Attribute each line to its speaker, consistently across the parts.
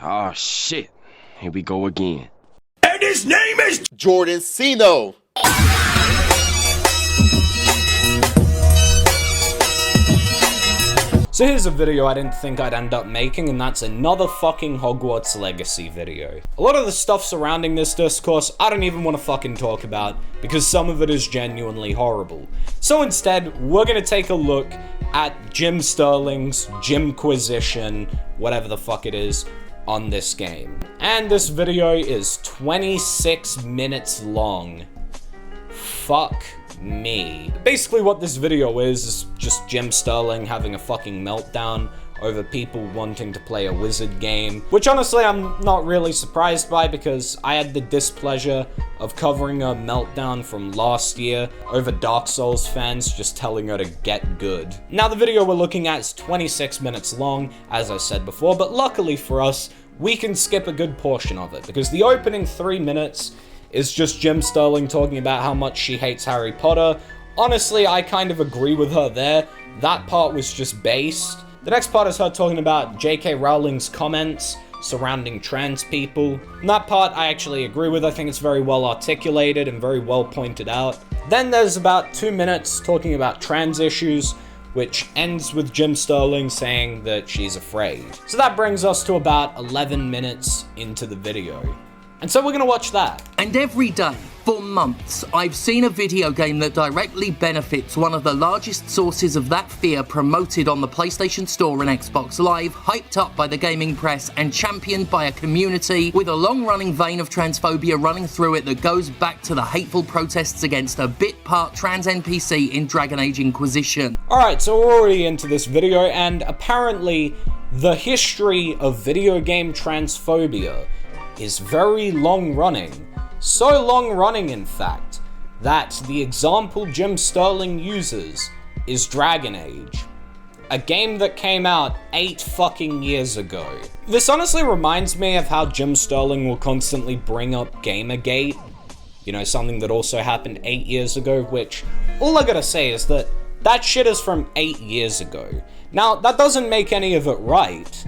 Speaker 1: Oh shit, here we go again.
Speaker 2: And his name is
Speaker 3: Jordan Cino.
Speaker 4: So here's a video I didn't think I'd end up making, and that's another fucking Hogwarts Legacy video. A lot of the stuff surrounding this discourse I don't even want to fucking talk about, because some of it is genuinely horrible. So instead, we're gonna take a look at Jim Stirling's Jimquisition, whatever the fuck it is, on this game. And this video is 26 minutes long. Fuck me. Basically what this video is just Jim Stirling having a fucking meltdown over people wanting to play a wizard game, which honestly I'm not really surprised by, because I had the displeasure of covering a meltdown from last year over Dark Souls fans just telling her to get good. Now the video we're looking at is 26 minutes long, as I said before, but luckily for us, we can skip a good portion of it, because the opening 3 minutes is just Jim Stirling talking about how much she hates Harry Potter. Honestly, I kind of agree with her there. That part was just based. The next part is her talking about J.K. Rowling's comments surrounding trans people. And that part I actually agree with. I think it's very well articulated and very well pointed out. Then there's about 2 minutes talking about trans issues, which ends with Jim Stirling saying that she's afraid. So that brings us to about 11 minutes into the video. And so we're gonna watch that.
Speaker 5: And every day, for months, I've seen a video game that directly benefits one of the largest sources of that fear promoted on the PlayStation Store and Xbox Live, hyped up by the gaming press and championed by a community with a long-running vein of transphobia running through it that goes back to the hateful protests against a bit-part trans NPC in Dragon Age Inquisition.
Speaker 4: Alright, so we're already into this video, and apparently the history of video game transphobia is very long-running. So long-running, in fact, that the example Jim Stirling uses is Dragon Age, a game that came out 8 fucking years ago. This honestly reminds me of how Jim Stirling will constantly bring up Gamergate, you know, something that also happened 8 years ago, which, all I gotta say is that that shit is from 8 years ago. Now, that doesn't make any of it right,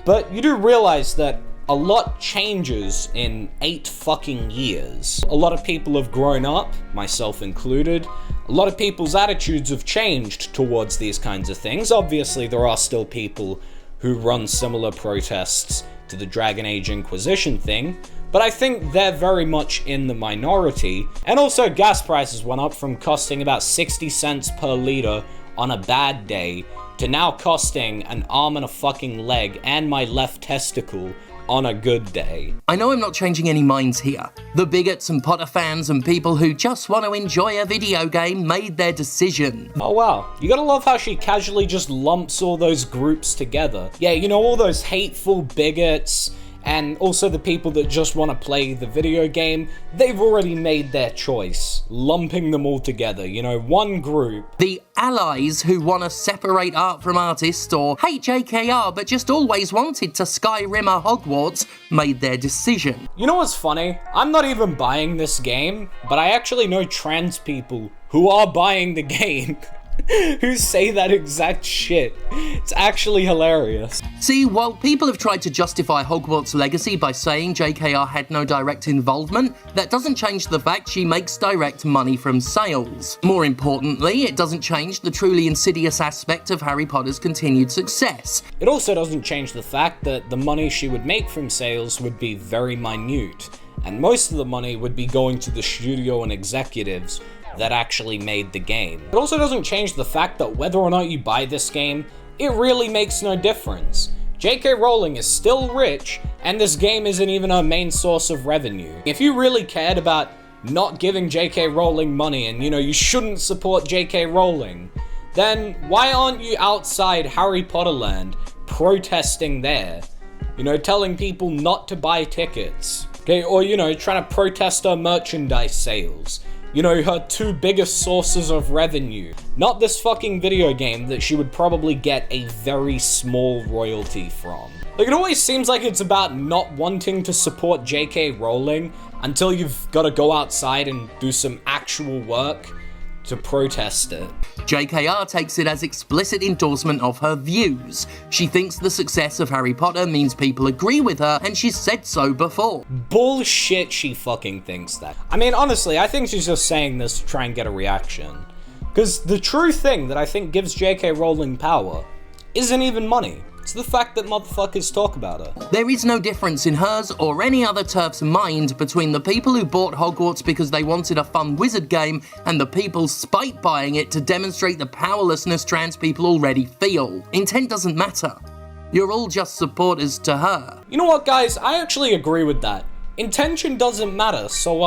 Speaker 4: but you do realize that a lot changes in 8 fucking years. A lot of people have grown up, myself included. A lot of people's attitudes have changed towards these kinds of things. Obviously, there are still people who run similar protests to the Dragon Age Inquisition thing, but I think they're very much in the minority. And also, gas prices went up from costing about 60 cents per liter on a bad day to now costing an arm and a fucking leg and my left testicle on a good day.
Speaker 5: I know I'm not changing any minds here. The bigots and Potter fans and people who just want to enjoy a video game made their decision.
Speaker 4: Oh wow, you gotta love how she casually just lumps all those groups together. Yeah, you know, all those hateful bigots, and also the people that just want to play the video game, they've already made their choice, lumping them all together, you know, one group.
Speaker 5: The allies who want to separate art from artists or hate JKR but just always wanted to Skyrim or Hogwarts made their decision.
Speaker 4: You know what's funny? I'm not even buying this game, but I actually know trans people who are buying the game. Who say that exact shit. It's actually hilarious.
Speaker 5: See, while people have tried to justify Hogwarts Legacy by saying JKR had no direct involvement, that doesn't change the fact she makes direct money from sales. More importantly, it doesn't change the truly insidious aspect of Harry Potter's continued success.
Speaker 4: It also doesn't change the fact that the money she would make from sales would be very minute, and most of the money would be going to the studio and executives that actually made the game. It also doesn't change the fact that whether or not you buy this game, it really makes no difference. J.K. Rowling is still rich, and this game isn't even her main source of revenue. If you really cared about not giving J.K. Rowling money and, you know, you shouldn't support J.K. Rowling, then why aren't you outside Harry Potter Land protesting there? You know, telling people not to buy tickets. Okay, or, you know, trying to protest her merchandise sales. You know, her 2 biggest sources of revenue. Not this fucking video game that she would probably get a very small royalty from. Like, it always seems like it's about not wanting to support J.K. Rowling until you've got to go outside and do some actual work. to protest it.
Speaker 5: JKR takes it as explicit endorsement of her views. She thinks the success of Harry Potter means people agree with her, and she's said so before.
Speaker 4: Bullshit, she fucking thinks that. I mean, honestly, I think she's just saying this to try and get a reaction. Because the true thing that I think gives J.K. Rowling power isn't even money. It's the fact that motherfuckers talk about her.
Speaker 5: There is no difference in hers or any other TERF's mind between the people who bought Hogwarts because they wanted a fun wizard game and the people spite buying it to demonstrate the powerlessness trans people already feel. Intent doesn't matter. You're all just supporters to her.
Speaker 4: You know what, guys? I actually agree with that. Intention doesn't matter, so,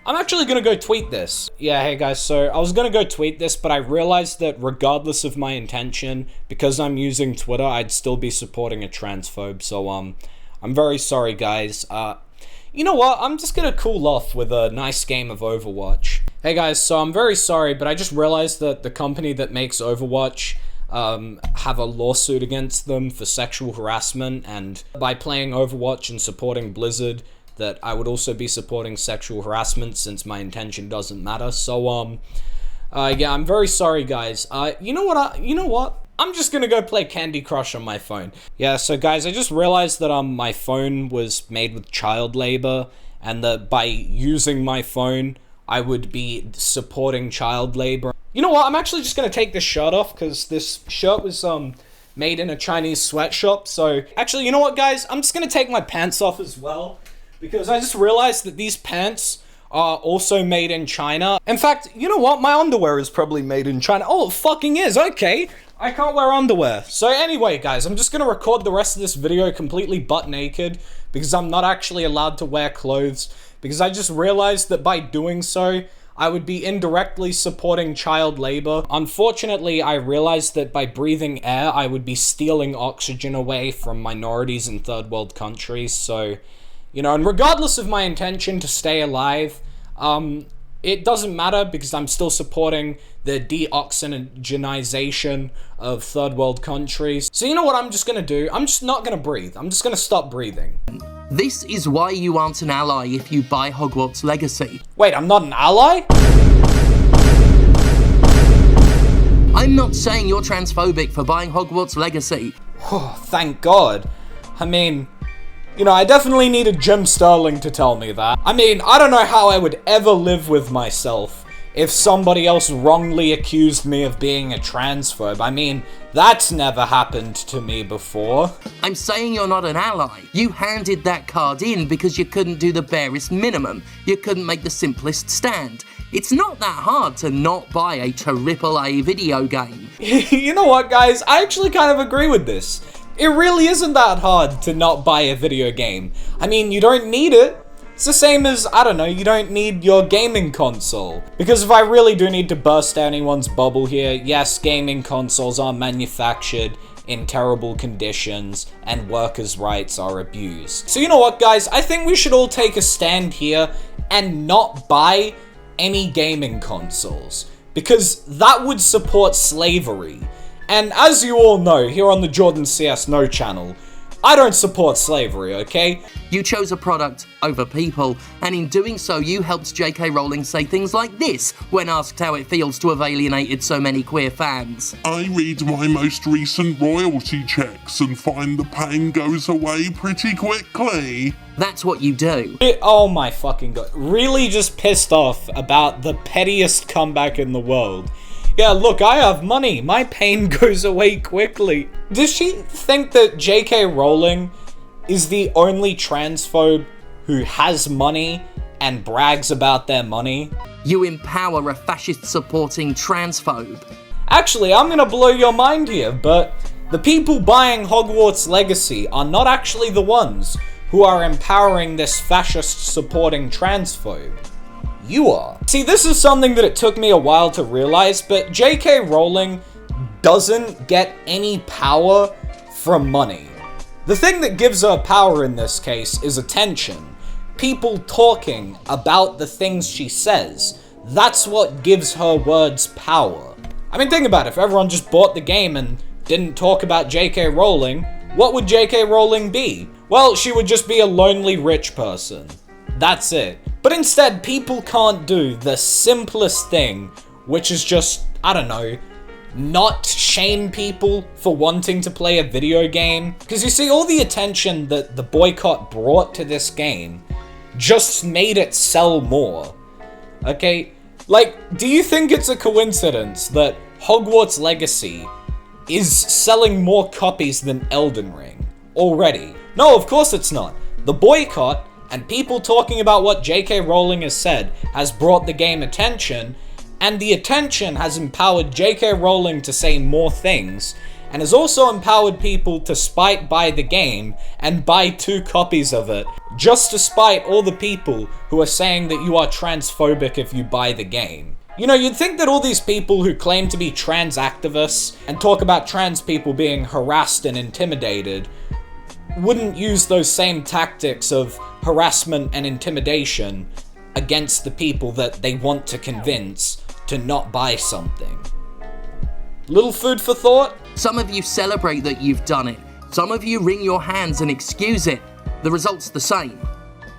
Speaker 4: I'm actually gonna go tweet this. Yeah, hey guys, so I was gonna go tweet this, but I realized that regardless of my intention, because I'm using Twitter, I'd still be supporting a transphobe, so, I'm very sorry, guys. You know what? I'm just gonna cool off with a nice game of Overwatch. Hey guys, so I'm very sorry, but I just realized that the company that makes Overwatch, have a lawsuit against them for sexual harassment, and by playing Overwatch and supporting Blizzard, that I would also be supporting sexual harassment since my intention doesn't matter. So, yeah, I'm very sorry, guys. You know what? I'm just gonna go play Candy Crush on my phone. Yeah, so guys, I just realized that, my phone was made with child labor, and that by using my phone, I would be supporting child labor. You know what? I'm actually just gonna take this shirt off, because this shirt was, made in a Chinese sweatshop, so... Actually, you know what, guys? I'm just gonna take my pants off as well, because I just realized that these pants are also made in China. In fact, you know what? My underwear is probably made in China. Oh, it fucking is. Okay. I can't wear underwear. So anyway, guys, I'm just gonna record the rest of this video completely butt naked because I'm not actually allowed to wear clothes, because I just realized that by doing so, I would be indirectly supporting child labor. Unfortunately, I realized that by breathing air, I would be stealing oxygen away from minorities in third world countries, so... You know, and regardless of my intention to stay alive, it doesn't matter because I'm still supporting the deoxygenization of third world countries. So you know what I'm just gonna do? I'm just not gonna breathe. I'm just gonna stop breathing.
Speaker 5: This is why you aren't an ally if you buy Hogwarts Legacy.
Speaker 4: Wait, I'm not an ally?
Speaker 5: I'm not saying you're transphobic for buying Hogwarts Legacy.
Speaker 4: Oh, thank God. I mean... You know, I definitely needed Jim Stirling to tell me that. I mean, I don't know how I would ever live with myself if somebody else wrongly accused me of being a transphobe. I mean, that's never happened to me before.
Speaker 5: I'm saying you're not an ally. You handed that card in because you couldn't do the barest minimum. You couldn't make the simplest stand. It's not that hard to not buy a AAA video game.
Speaker 4: You know what, guys? I actually kind of agree with this. It really isn't that hard to not buy a video game. I mean, you don't need it. It's the same as, I don't know, you don't need your gaming console. Because if I really do need to burst anyone's bubble here, yes, gaming consoles are manufactured in terrible conditions and workers' rights are abused. So you know what, guys? I think we should all take a stand here and not buy any gaming consoles, because that would support slavery. And as you all know, here on the Jordan CS No channel, I don't support slavery, okay?
Speaker 5: You chose a product over people, and in doing so, you helped J.K. Rowling say things like this when asked how it feels to have alienated so many queer fans.
Speaker 2: I read my most recent royalty checks and find the pain goes away pretty quickly.
Speaker 5: That's what you do.
Speaker 4: Oh my fucking God. Really just pissed off about the pettiest comeback in the world. Yeah, look, I have money. My pain goes away quickly. Does she think that J.K. Rowling is the only transphobe who has money and brags about their money?
Speaker 5: You empower a fascist-supporting transphobe. Actually,
Speaker 4: I'm gonna blow your mind here, but the people buying Hogwarts Legacy are not actually the ones who are empowering this fascist-supporting transphobe. You are. See, this is something that it took me a while to realize, but J.K. Rowling doesn't get any power from money. The thing that gives her power in this case is attention. People talking about the things she says. That's what gives her words power. I mean, think about it. If everyone just bought the game and didn't talk about J.K. Rowling, what would J.K. Rowling be? Well, she would just be a lonely rich person. That's it. But instead, people can't do the simplest thing, which is just, I don't know, not shame people for wanting to play a video game. Because you see, all the attention that the boycott brought to this game just made it sell more. Okay? Like, do you think it's a coincidence that Hogwarts Legacy is selling more copies than Elden Ring already? No, of course it's not. The boycott and people talking about what J.K. Rowling has said has brought the game attention, and the attention has empowered J.K. Rowling to say more things, and has also empowered people to spite buy the game and buy 2 copies of it, just to spite all the people who are saying that you are transphobic if you buy the game. You know, you'd think that all these people who claim to be trans activists and talk about trans people being harassed and intimidated wouldn't use those same tactics of harassment and intimidation against the people that they want to convince to not buy something. Little food for thought?
Speaker 5: Some of you celebrate that you've done it. Some of you wring your hands and excuse it. The result's the same.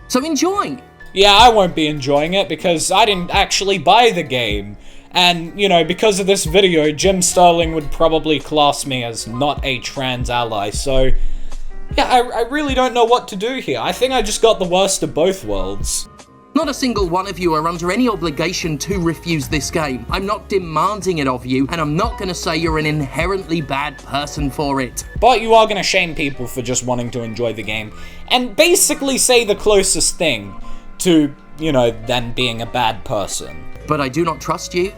Speaker 5: So enjoy!
Speaker 4: Yeah, I won't be enjoying it because I didn't actually buy the game. And, you know, because of this video, Jim Stirling would probably class me as not a trans ally, so yeah, I really don't know what to do here. I think I just got the worst of both worlds.
Speaker 5: Not a single one of you are under any obligation to refuse this game. I'm not demanding it of you, and I'm not going to say you're an inherently bad person for it.
Speaker 4: But you are going to shame people for just wanting to enjoy the game, and basically say the closest thing to, you know, them being a bad person.
Speaker 5: But I do not trust you.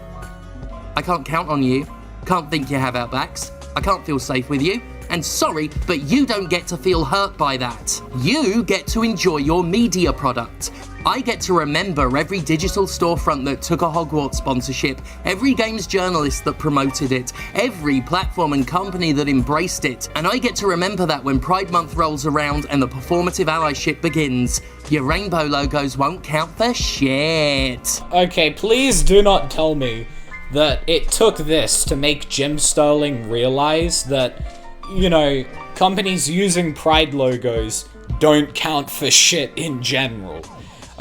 Speaker 5: I can't count on you. Can't think you have our backs. I can't feel safe with you. And sorry, but you don't get to feel hurt by that. You get to enjoy your media product. I get to remember every digital storefront that took a Hogwarts sponsorship, every games journalist that promoted it, every platform and company that embraced it. And I get to remember that when Pride Month rolls around and the performative allyship begins. Your rainbow logos won't count for shit.
Speaker 4: Okay, please do not tell me that it took this to make Jim Stirling realize that, you know, companies using Pride logos don't count for shit in general.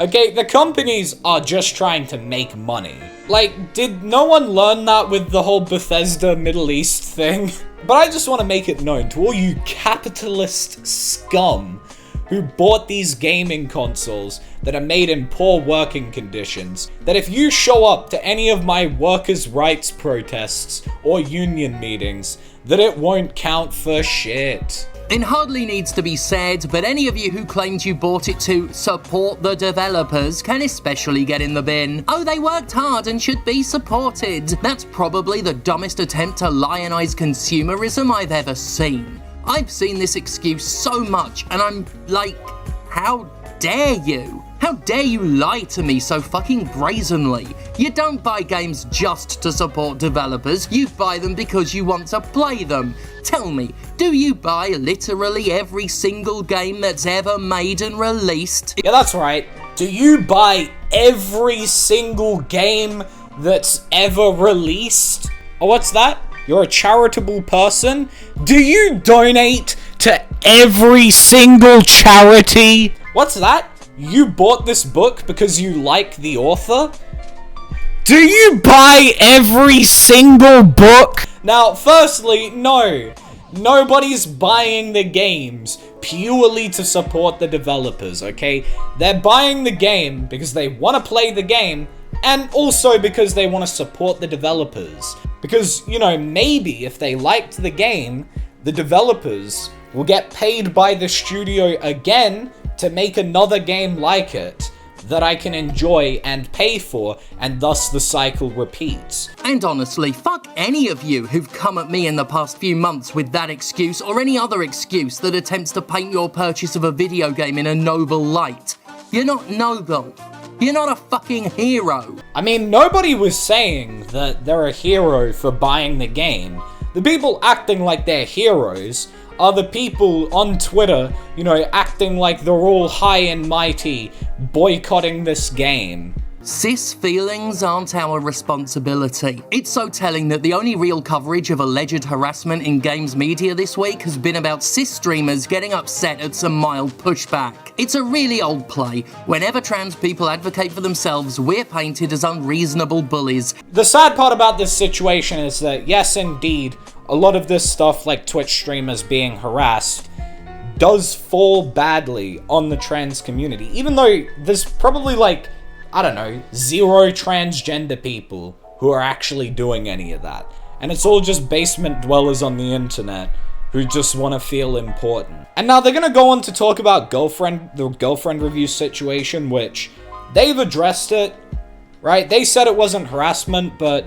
Speaker 4: Okay, the companies are just trying to make money. Like, did no one learn that with the whole Bethesda Middle East thing? But I just want to make it known to all you capitalist scum who bought these gaming consoles that are made in poor working conditions, that if you show up to any of my workers' rights protests or union meetings, that it won't count for shit.
Speaker 5: It hardly needs to be said, but any of you who claimed you bought it to support the developers can especially get in the bin. Oh, they worked hard and should be supported. That's probably the dumbest attempt to lionize consumerism I've ever seen. I've seen this excuse so much, and I'm like, how dare you? How dare you lie to me so fucking brazenly? You don't buy games just to support developers, you buy them because you want to play them. Tell me, do you buy literally every single game that's ever made and released?
Speaker 4: Yeah, that's right. Do you buy every single game that's ever released? Oh, what's that? You're a charitable person? Do you donate to every single charity? What's that? You bought this book because you like the author? Do you buy every single book? Now, firstly, no. Nobody's buying the games purely to support the developers, okay? They're buying the game because they want to play the game, and also because they want to support the developers. Because, you know, maybe if they liked the game, the developers will get paid by the studio again to make another game like it that I can enjoy and pay for, and thus the cycle repeats.
Speaker 5: And honestly, fuck any of you who've come at me in the past few months with that excuse or any other excuse that attempts to paint your purchase of a video game in a noble light. You're not noble. You're not a fucking hero.
Speaker 4: I mean, nobody was saying that they're a hero for buying the game. The people acting like they're heroes are the people on Twitter, you know, acting like they're all high and mighty, boycotting this game.
Speaker 5: Cis feelings aren't our responsibility. It's so telling that the only real coverage of alleged harassment in games media this week has been about cis streamers getting upset at some mild pushback. It's a really old play. Whenever trans people advocate for themselves, we're painted as unreasonable bullies.
Speaker 4: The sad part about this situation is that, yes, indeed, a lot of this stuff, like Twitch streamers being harassed, does fall badly on the trans community, even though there's probably, like, I don't know, 0 transgender people who are actually doing any of that. And it's all just basement dwellers on the internet who just want to feel important. And now they're gonna go on to talk about the girlfriend review situation, which they've addressed it, right? They said it wasn't harassment, but,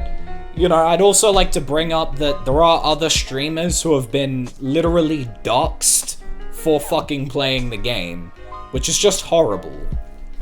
Speaker 4: you know, I'd also like to bring up that there are other streamers who have been literally doxxed for fucking playing the game, which is just horrible.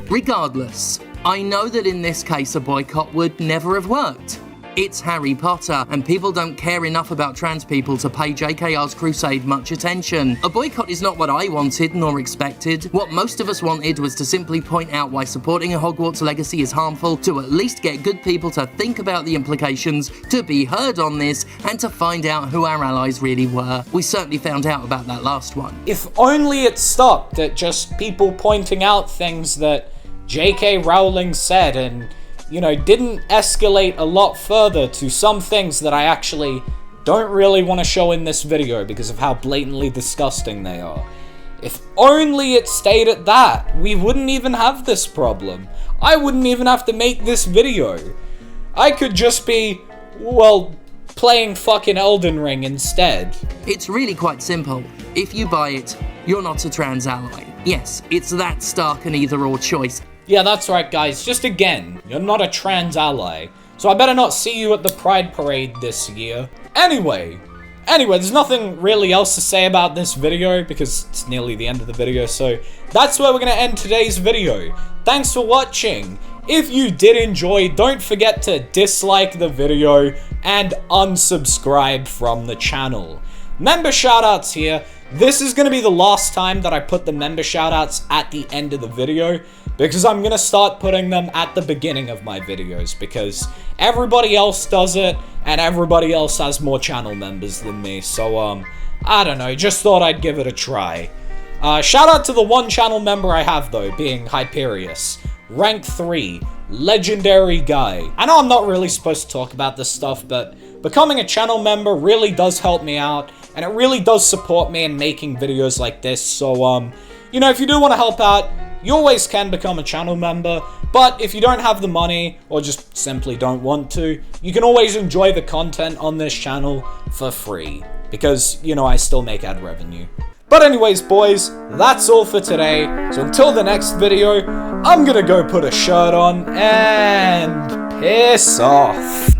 Speaker 5: Regardless, I know that in this case a boycott would never have worked. It's Harry Potter, and people don't care enough about trans people to pay JKR's crusade much attention. A boycott is not what I wanted nor expected. What most of us wanted was to simply point out why supporting a Hogwarts legacy is harmful, to at least get good people to think about the implications, to be heard on this, and to find out who our allies really were. We certainly found out about that last one.
Speaker 4: If only it stopped at just people pointing out things that J.K. Rowling said and, you know, didn't escalate a lot further to some things that I actually don't really want to show in this video because of how blatantly disgusting they are. If only it stayed at that, we wouldn't even have this problem. I wouldn't even have to make this video. I could just be, well, playing fucking Elden Ring instead.
Speaker 5: It's really quite simple. If you buy it, you're not a trans ally. Yes, it's that stark an either-or choice.
Speaker 4: Yeah, that's right, guys. Just again, you're not a trans ally, so I better not see you at the Pride Parade this year. Anyway, there's nothing really else to say about this video because it's nearly the end of the video, so that's where we're gonna end today's video. Thanks for watching. If you did enjoy, don't forget to dislike the video and unsubscribe from the channel. Member shoutouts here. This is going to be the last time that I put the member shoutouts at the end of the video because I'm going to start putting them at the beginning of my videos because everybody else does it and everybody else has more channel members than me. So, I don't know, just thought I'd give it a try. Shout out to the one channel member I have though, being Hyperius. Rank 3, legendary guy. I know I'm not really supposed to talk about this stuff, but becoming a channel member really does help me out, and it really does support me in making videos like this, so, you know, if you do want to help out, you always can become a channel member, but if you don't have the money, or just simply don't want to, you can always enjoy the content on this channel for free, because, you know, I still make ad revenue. But anyways, boys, that's all for today. So until the next video, I'm gonna go put a shirt on and piss off.